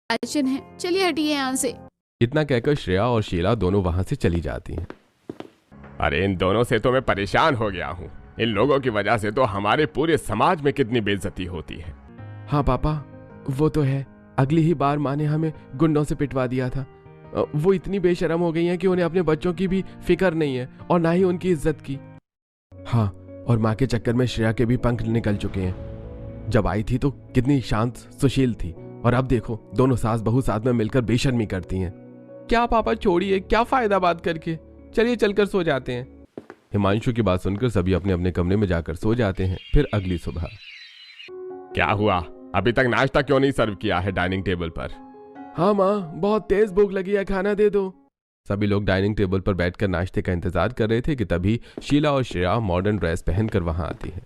Fashion है, चलिए हटिए यहाँ से। इतना कहकर श्रेया और शीला दोनों वहां से चली जाती हैं। अरे इन दोनों से तो मैं परेशान हो गया हूँ। इन लोगों की वजह से तो हमारे पूरे समाज में कितनी बेइज्जती होती है। हाँ पापा, वो तो है। अगली ही बार माँ ने हमें गुंडों से पिटवा दिया था। वो इतनी बेशर्म हो गई हैं कि उन्हें अपने बच्चों की भी फिक्र नहीं है और ना ही उनकी इज्जत की। हाँ, और माँ के चक्कर में श्रेया के भी पंख निकल चुके हैं। जब आई थी तो कितनी शांत सुशील थी, और अब देखो दोनों सास बहू साथ में मिलकर बेशर्मी करती हैं। क्या पापा छोड़िए, क्या फायदा बात करके, चलिए चलकर सो जाते हैं। हिमांशु की बात सुनकर सभी अपने अपने कमरे में जाकर सो जाते हैं। फिर अगली सुबह। क्या हुआ, अभी तक नाश्ता क्यों नहीं सर्व किया है डाइनिंग टेबल पर? हाँ माँ, बहुत तेज भूख लगी है, खाना दे दो। सभी लोग डाइनिंग टेबल पर बैठकर नाश्ते का इंतजार कर रहे थे कि तभी शीला और श्रेया मॉडर्न ड्रेस पहनकर वहां आती है।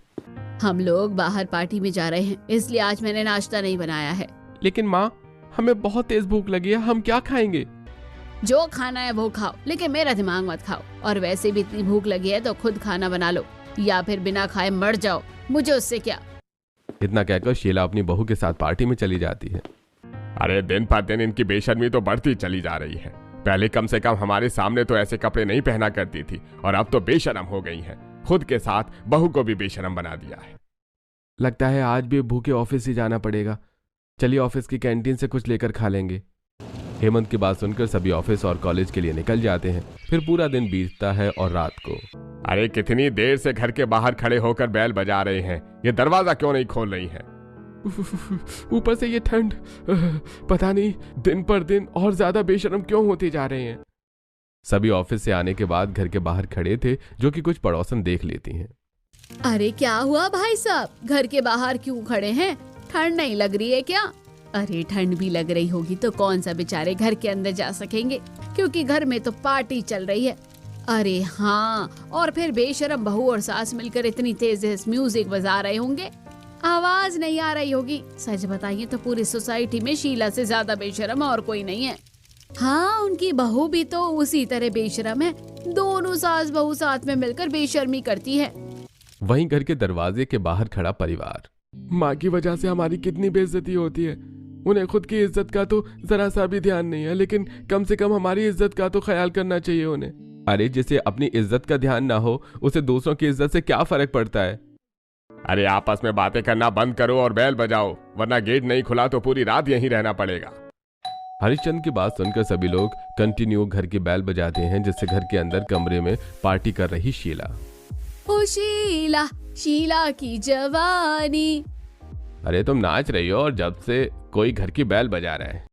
हम लोग बाहर पार्टी में जा रहे हैं, इसलिए आज मैंने नाश्ता नहीं बनाया है। लेकिन माँ, हमें बहुत तेज भूख लगी है, हम क्या खाएंगे? जो खाना है वो खाओ, लेकिन मेरा दिमाग मत खाओ। और वैसे भी इतनी भूख लगी है तो खुद खाना बना लो, या फिर बिना खाए मर जाओ, मुझे उससे क्या। इतना कहकर शीला अपनी बहू के साथ पार्टी में चली जाती है। अरे दिन पर दिन इनकी बेशर्मी तो बढ़ती चली जा रही है। पहले कम से कम हमारे सामने तो ऐसे कपड़े नहीं पहना करती थी, और अब तो बेशर्म हो गई हैं। खुद के साथ बहू को भी बेशर्म बना दिया है। लगता है आज भी भूखे ऑफिस ही जाना पड़ेगा। चलिए ऑफिस की कैंटीन से कुछ लेकर खा लेंगे। हेमंत की बात सुनकर सभी ऑफिस और कॉलेज के लिए निकल जाते हैं। फिर पूरा दिन बीतता है और रात को। अरे कितनी देर से घर के बाहर खड़े होकर बैल बजा रहे हैं, ये दरवाजा क्यों नहीं खोल रही हैं? ऊपर से ये ठंड, पता नहीं दिन पर दिन और ज्यादा बेशर्म क्यों होते जा रहे हैं। सभी ऑफिस से आने के बाद घर के बाहर खड़े थे, जो कि कुछ पड़ोसन देख लेती हैं। अरे क्या हुआ भाई साहब, घर के बाहर क्यों खड़े हैं? ठंड नहीं लग रही है क्या? अरे ठंड भी लग रही होगी तो कौन सा बेचारे घर के अंदर जा सकेंगे, क्योंकि घर में तो पार्टी चल रही है। अरे हाँ, और फिर बेशरम बहू और सास मिलकर इतनी तेज म्यूजिक बजा रहे होंगे, आवाज नहीं आ रही होगी। सच बताइए तो पूरी सोसाइटी में शीला से ज्यादा बेशरम और कोई नहीं है। हाँ, उनकी बहू भी तो उसी तरह बेशरम है। दोनों सास बहू साथ में मिलकर बेशर्मी करती है। वहीं घर के दरवाजे के बाहर खड़ा परिवार। माँ की वजह से हमारी कितनी बेइज्जती होती है। उन्हें खुद की इज्जत का तो जरा सा भी ध्यान नहीं है, लेकिन कम से कम हमारी इज्जत का तो ख्याल करना चाहिए उन्हें। अरे जिसे अपनी इज्जत का ध्यान ना हो, उसे दूसरों की इज्जत से क्या फर्क पड़ता है? अरे आपस में बातें करना बंद करो और बैल बजाओ, वरना गेट नहीं खुला तो पूरी रात यहीं रहना पड़ेगा। हरिश्चंद्र की बात सुनकर सभी लोग कंटिन्यू घर की बैल बजाते हैं, जिससे घर के अंदर कमरे में पार्टी कर रही शीला। ओ शीला, शीला की जवानी। अरे तुम नाच रही हो और जब से कोई घर की बैल बजा रहा है।